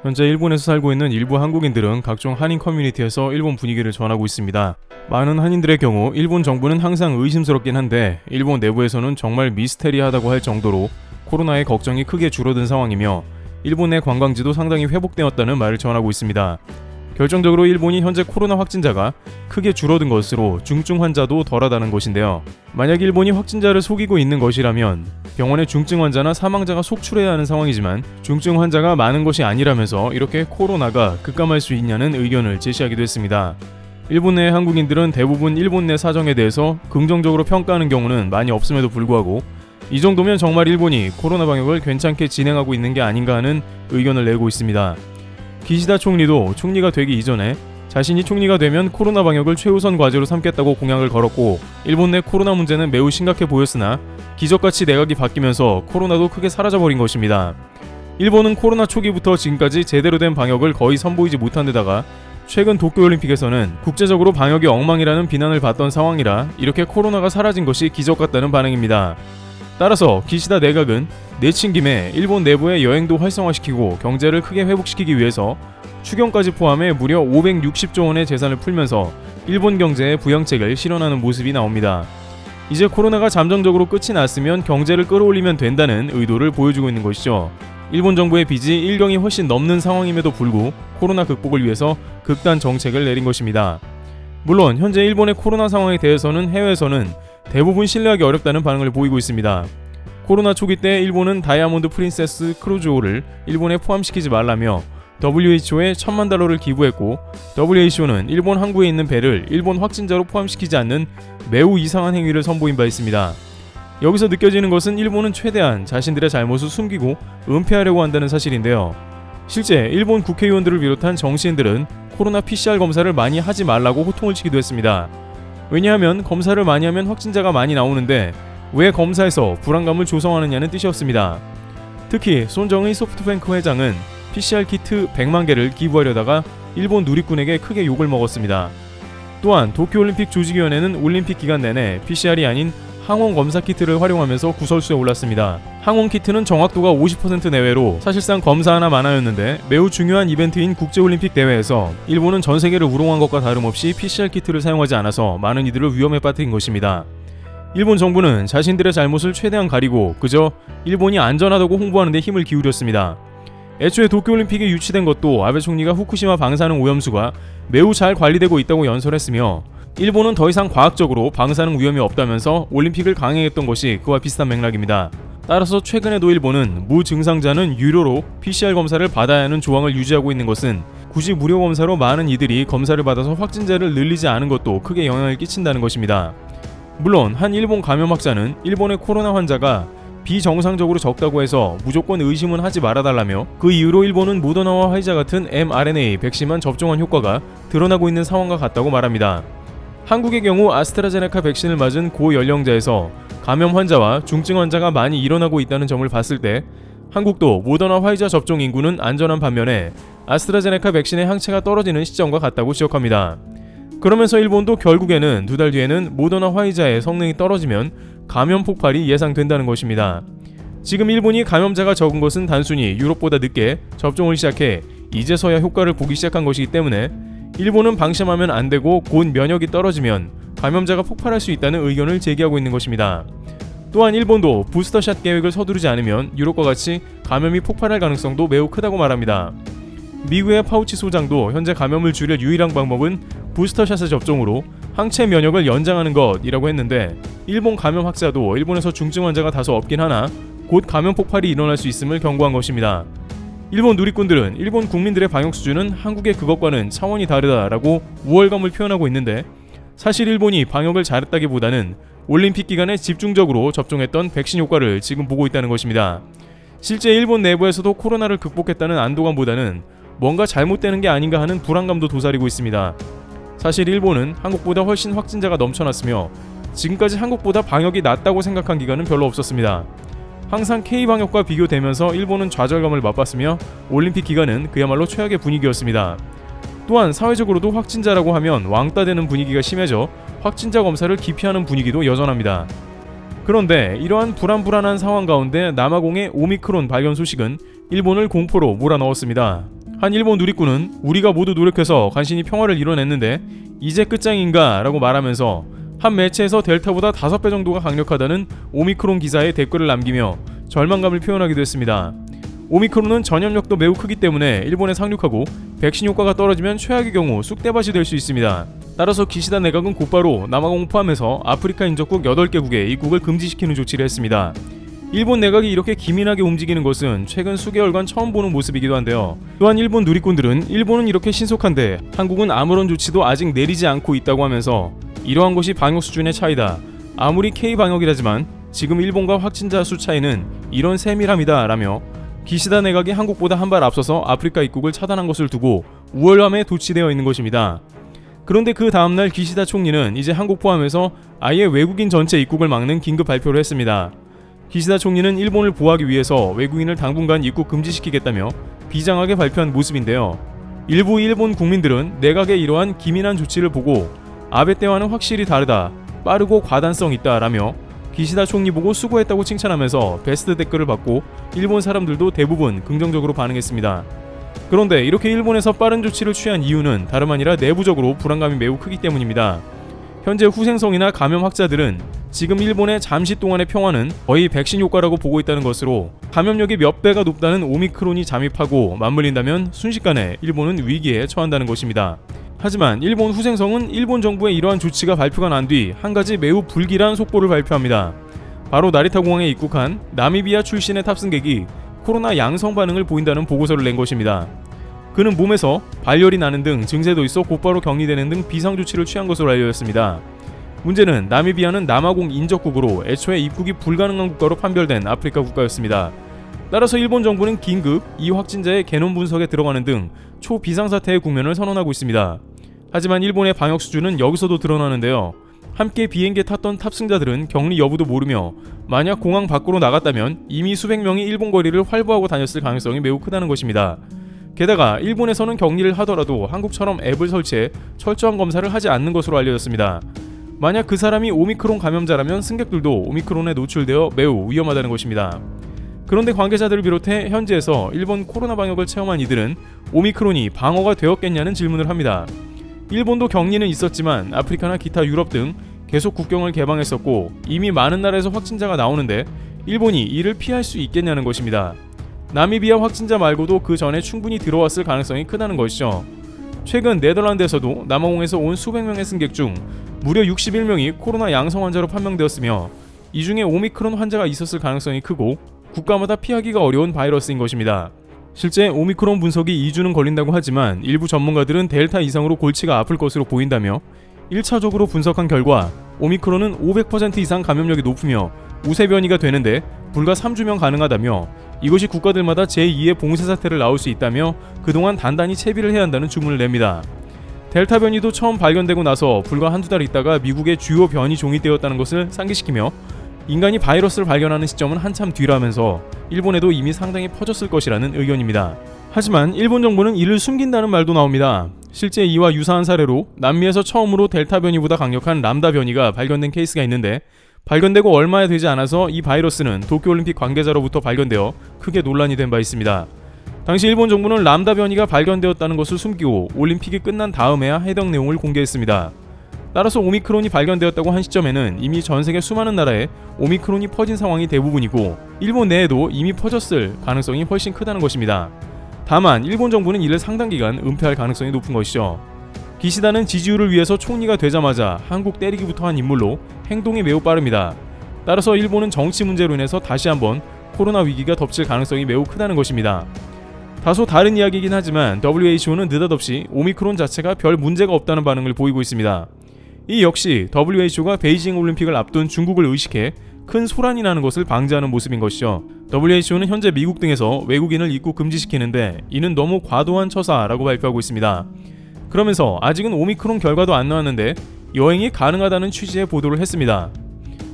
현재 일본에서 살고 있는 일부 한국인들은 각종 한인 커뮤니티에서 일본 분위기를 전하고 있습니다. 많은 한인들의 경우 일본 정부는 항상 의심스럽긴 한데 일본 내부에서는 정말 미스테리하다고 할 정도로 코로나의 걱정이 크게 줄어든 상황이며 일본 내 관광지도 상당히 회복되었다는 말을 전하고 있습니다. 결정적으로 일본이 현재 코로나 확진자가 크게 줄어든 것으로 중증 환자도 덜하다는 것인데요. 만약 일본이 확진자를 속이고 있는 것이라면 병원에 중증 환자나 사망자가 속출해야 하는 상황이지만 중증 환자가 많은 것이 아니라면서 이렇게 코로나가 급감할 수 있냐는 의견을 제시하기도 했습니다. 일본 내 한국인들은 대부분 일본 내 사정에 대해서 긍정적으로 평가하는 경우는 많이 없음에도 불구하고 이 정도면 정말 일본이 코로나 방역을 괜찮게 진행하고 있는 게 아닌가 하는 의견을 내고 있습니다. 기시다 총리도 총리가 되기 이전에 자신이 총리가 되면 코로나 방역을 최우선 과제로 삼겠다고 공약을 걸었고 일본 내 코로나 문제는 매우 심각해 보였으나 기적같이 내각이 바뀌면서 코로나도 크게 사라져버린 것입니다. 일본은 코로나 초기부터 지금까지 제대로 된 방역을 거의 선보이지 못한 데다가 최근 도쿄올림픽에서는 국제적으로 방역이 엉망이라는 비난을 받던 상황이라 이렇게 코로나가 사라진 것이 기적 같다는 반응입니다. 따라서 기시다 내각은 내친 김에 일본 내부의 여행도 활성화시키고 경제를 크게 회복시키기 위해서 추경까지 포함해 무려 560조 원의 재산을 풀면서 일본 경제의 부양책을 실현하는 모습이 나옵니다. 이제 코로나가 잠정적으로 끝이 났으면 경제를 끌어올리면 된다는 의도를 보여주고 있는 것이죠. 일본 정부의 빚이 1경이 훨씬 넘는 상황임에도 불구하고 코로나 극복을 위해서 극단 정책을 내린 것입니다. 물론 현재 일본의 코로나 상황에 대해서는 해외에서는 대부분 신뢰하기 어렵다는 반응을 보이고 있습니다. 코로나 초기 때 일본은 다이아몬드 프린세스 크루즈호를 일본에 포함시키지 말라며 WHO에 $10,000,000를 기부했고 WHO는 일본 항구에 있는 배를 일본 확진자로 포함시키지 않는 매우 이상한 행위를 선보인 바 있습니다. 여기서 느껴지는 것은 일본은 최대한 자신들의 잘못을 숨기고 은폐하려고 한다는 사실인데요. 실제 일본 국회의원들을 비롯한 정치인들은 코로나 PCR 검사를 많이 하지 말라고 호통을 치기도 했습니다. 왜냐하면 검사를 많이 하면 확진자가 많이 나오는데 왜 검사에서 불안감을 조성하느냐는 뜻이었습니다. 특히 손정의 소프트뱅크 회장은 PCR 키트 100만 개를 기부하려다가 일본 누리꾼에게 크게 욕을 먹었습니다. 또한 도쿄올림픽 조직위원회는 올림픽 기간 내내 PCR이 아닌 항원 검사 키트를 활용하면서 구설수에 올랐습니다. 항원 키트는 정확도가 50% 내외로 사실상 검사 하나 많아였는데 매우 중요한 이벤트인 국제올림픽 대회에서 일본은 전 세계를 우롱한 것과 다름없이 PCR 키트를 사용하지 않아서 많은 이들을 위험에 빠뜨린 것입니다. 일본 정부는 자신들의 잘못을 최대한 가리고 그저 일본이 안전하다고 홍보하는 데 힘을 기울였습니다. 애초에 도쿄올림픽이 유치된 것도 아베 총리가 후쿠시마 방사능 오염수가 매우 잘 관리되고 있다고 연설했으며 일본은 더 이상 과학적으로 방사능 위험이 없다면서 올림픽을 강행했던 것이 그와 비슷한 맥락입니다. 따라서 최근에도 일본은 무증상자는 유료로 PCR 검사를 받아야 하는 조항을 유지하고 있는 것은 굳이 무료 검사로 많은 이들이 검사를 받아서 확진자를 늘리지 않은 것도 크게 영향을 끼친다는 것입니다. 물론 한 일본 감염학자는 일본의 코로나 환자가 비정상적으로 적다고 해서 무조건 의심은 하지 말아달라며 그 이후로 일본은 모더나와 화이자 같은 mRNA 백신만 접종한 효과가 드러나고 있는 상황과 같다고 말합니다. 한국의 경우 아스트라제네카 백신을 맞은 고연령자에서 감염 환자와 중증 환자가 많이 일어나고 있다는 점을 봤을 때 한국도 모더나 화이자 접종 인구는 안전한 반면에 아스트라제네카 백신의 항체가 떨어지는 시점과 같다고 지적합니다. 그러면서 일본도 결국에는 2달 뒤에는 모더나 화이자의 성능이 떨어지면 감염 폭발이 예상된다는 것입니다. 지금 일본이 감염자가 적은 것은 단순히 유럽보다 늦게 접종을 시작해 이제서야 효과를 보기 시작한 것이기 때문에 일본은 방심하면 안 되고 곧 면역이 떨어지면 감염자가 폭발할 수 있다는 의견을 제기하고 있는 것입니다. 또한 일본도 부스터샷 계획을 서두르지 않으면 유럽과 같이 감염이 폭발할 가능성도 매우 크다고 말합니다. 미국의 파우치 소장도 현재 감염을 줄일 유일한 방법은 부스터샷의 접종으로 항체 면역을 연장하는 것이라고 했는데 일본 감염학자도 일본에서 중증 환자가 다소 없긴 하나 곧 감염 폭발이 일어날 수 있음을 경고한 것입니다. 일본 누리꾼들은 일본 국민들의 방역 수준은 한국의 그것과는 차원이 다르다라고 우월감을 표현하고 있는데 사실 일본이 방역을 잘했다기보다는 올림픽 기간에 집중적으로 접종했던 백신 효과를 지금 보고 있다는 것입니다. 실제 일본 내부에서도 코로나를 극복했다는 안도감보다는 뭔가 잘못되는 게 아닌가 하는 불안감도 도사리고 있습니다. 사실 일본은 한국보다 훨씬 확진자가 넘쳐났으며 지금까지 한국보다 방역이 낫다고 생각한 기간은 별로 없었습니다. 항상 K방역과 비교되면서 일본은 좌절감을 맛봤으며 올림픽 기간은 그야말로 최악의 분위기였습니다. 또한 사회적으로도 확진자라고 하면 왕따 되는 분위기가 심해져 확진자 검사를 기피하는 분위기도 여전합니다. 그런데 이러한 불안한 상황 가운데 남아공의 오미크론 발견 소식은 일본을 공포로 몰아넣었습니다. 한 일본 누리꾼은 우리가 모두 노력해서 간신히 평화를 이뤄냈는데 이제 끝장인가 라고 말하면서 한 매체에서 델타보다 5배 정도가 강력하다는 오미크론 기사에 댓글을 남기며 절망감을 표현하기도 했습니다. 오미크론은 전염력도 매우 크기 때문에 일본에 상륙하고 백신 효과가 떨어지면 최악의 경우 쑥대밭이 될 수 있습니다. 따라서 기시다 내각은 곧바로 남아공을 포함해서 아프리카 인접국 8개국에 입국을 금지시키는 조치를 했습니다. 일본 내각이 이렇게 기민하게 움직이는 것은 최근 수개월간 처음 보는 모습이기도 한데요. 또한 일본 누리꾼들은 일본은 이렇게 신속한데 한국은 아무런 조치도 아직 내리지 않고 있다고 하면서 이러한 것이 방역 수준의 차이다. 아무리 K방역이라지만 지금 일본과 확진자 수 차이는 이런 세밀함이다 라며 기시다 내각이 한국보다 한 발 앞서서 아프리카 입국을 차단한 것을 두고 우월감에 도취되어 있는 것입니다. 그런데 그 다음날 기시다 총리는 이제 한국 포함해서 아예 외국인 전체 입국을 막는 긴급 발표를 했습니다. 기시다 총리는 일본을 보호하기 위해서 외국인을 당분간 입국 금지시키겠다며 비장하게 발표한 모습인데요. 일부 일본 국민들은 내각의 이러한 기민한 조치를 보고 아베 때와는 확실히 다르다, 빠르고 과단성 있다 라며 기시다 총리 보고 수고했다고 칭찬하면서 베스트 댓글을 받고 일본 사람들도 대부분 긍정적으로 반응했습니다. 그런데 이렇게 일본에서 빠른 조치를 취한 이유는 다름 아니라 내부적으로 불안감이 매우 크기 때문입니다. 현재 후생성이나 감염 확자들은 지금 일본의 잠시 동안의 평화는 거의 백신 효과라고 보고 있다는 것으로 감염력이 몇 배가 높다는 오미크론이 잠입하고 맞물린다면 순식간에 일본은 위기에 처한다는 것입니다. 하지만 일본 후생성은 일본 정부의 이러한 조치가 발표가 난 뒤 한 가지 매우 불길한 속보를 발표합니다. 바로 나리타 공항에 입국한 나미비아 출신의 탑승객이 코로나 양성 반응을 보인다는 보고서를 낸 것입니다. 그는 몸에서 발열이 나는 등 증세도 있어 곧바로 격리되는 등 비상 조치를 취한 것으로 알려졌습니다. 문제는 나미비아는 남아공 인접국으로 애초에 입국이 불가능한 국가로 판별된 아프리카 국가였습니다. 따라서 일본 정부는 긴급 이 확진자의 게놈 분석에 들어가는 등 초비상사태의 국면을 선언하고 있습니다. 하지만 일본의 방역 수준은 여기서도 드러나는데요. 함께 비행기에 탔던 탑승자들은 격리 여부도 모르며 만약 공항 밖으로 나갔다면 이미 수백 명이 일본 거리를 활보하고 다녔을 가능성이 매우 크다는 것입니다. 게다가 일본에서는 격리를 하더라도 한국처럼 앱을 설치해 철저한 검사를 하지 않는 것으로 알려졌습니다. 만약 그 사람이 오미크론 감염자라면 승객들도 오미크론에 노출되어 매우 위험하다는 것입니다. 그런데 관계자들을 비롯해 현지에서 일본 코로나 방역을 체험한 이들은 오미크론이 방어가 되었겠냐는 질문을 합니다. 일본도 격리는 있었지만 아프리카나 기타 유럽 등 계속 국경을 개방했었고 이미 많은 나라에서 확진자가 나오는데 일본이 이를 피할 수 있겠냐는 것입니다. 나미비아 확진자 말고도 그 전에 충분히 들어왔을 가능성이 크다는 것이죠. 최근 네덜란드에서도 남아공에서 온 수백 명의 승객 중 무려 61명이 코로나 양성 환자로 판명되었으며 이 중에 오미크론 환자가 있었을 가능성이 크고 국가마다 피하기가 어려운 바이러스인 것입니다. 실제 오미크론 분석이 2주는 걸린다고 하지만 일부 전문가들은 델타 이상으로 골치가 아플 것으로 보인다며 1차적으로 분석한 결과 오미크론은 500% 이상 감염력이 높으며 우세 변이가 되는데 불과 3주면 가능하다며 이것이 국가들마다 제2의 봉쇄 사태를 나올 수 있다며 그동안 단단히 채비를 해야 한다는 주문을 냅니다. 델타 변이도 처음 발견되고 나서 불과 한두 달 있다가 미국의 주요 변이 종이 되었다는 것을 상기시키며 인간이 바이러스를 발견하는 시점은 한참 뒤라면서 일본에도 이미 상당히 퍼졌을 것이라는 의견입니다. 하지만 일본 정부는 이를 숨긴다는 말도 나옵니다. 실제 이와 유사한 사례로 남미에서 처음으로 델타 변이보다 강력한 람다 변이가 발견된 케이스가 있는데 발견되고 얼마 되지 않아서 이 바이러스는 도쿄올림픽 관계자로부터 발견되어 크게 논란이 된 바 있습니다. 당시 일본 정부는 람다 변이가 발견되었다는 것을 숨기고 올림픽이 끝난 다음에야 해당 내용을 공개했습니다. 따라서 오미크론이 발견되었다고 한 시점에는 이미 전세계 수많은 나라에 오미크론이 퍼진 상황이 대부분이고 일본 내에도 이미 퍼졌을 가능성이 훨씬 크다는 것입니다. 다만 일본 정부는 이를 상당 기간 은폐할 가능성이 높은 것이죠. 기시다는 지지율을 위해서 총리가 되자마자 한국 때리기부터 한 인물로 행동이 매우 빠릅니다. 따라서 일본은 정치 문제로 인해서 다시 한번 코로나 위기가 덮칠 가능성이 매우 크다는 것입니다. 다소 다른 이야기이긴 하지만 WHO는 느닷없이 오미크론 자체가 별 문제가 없다는 반응을 보이고 있습니다. 이 역시 WHO가 베이징 올림픽을 앞둔 중국을 의식해 큰 소란이 나는 것을 방지하는 모습인 것이죠. WHO는 현재 미국 등에서 외국인을 입국 금지시키는데 이는 너무 과도한 처사라고 발표하고 있습니다. 그러면서 아직은 오미크론 결과도 안 나왔는데 여행이 가능하다는 취지의 보도를 했습니다.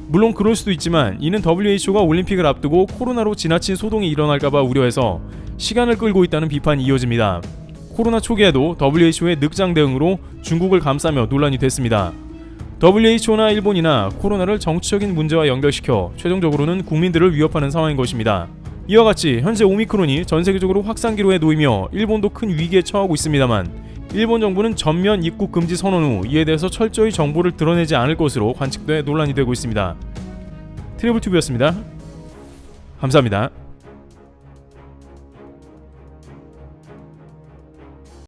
물론 그럴 수도 있지만 이는 WHO가 올림픽을 앞두고 코로나로 지나친 소동이 일어날까봐 우려해서 시간을 끌고 있다는 비판이 이어집니다. 코로나 초기에도 WHO의 늑장 대응으로 중국을 감싸며 논란이 됐습니다. WHO나 일본이나 코로나를 정치적인 문제와 연결시켜 최종적으로는 국민들을 위협하는 상황인 것입니다. 이와 같이 현재 오미크론이 전 세계적으로 확산기로에 놓이며 일본도 큰 위기에 처하고 있습니다만 일본 정부는 전면 입국 금지 선언 후 이에 대해서 철저히 정보를 드러내지 않을 것으로 관측돼 논란이 되고 있습니다. 트래블튜브였습니다. 감사합니다.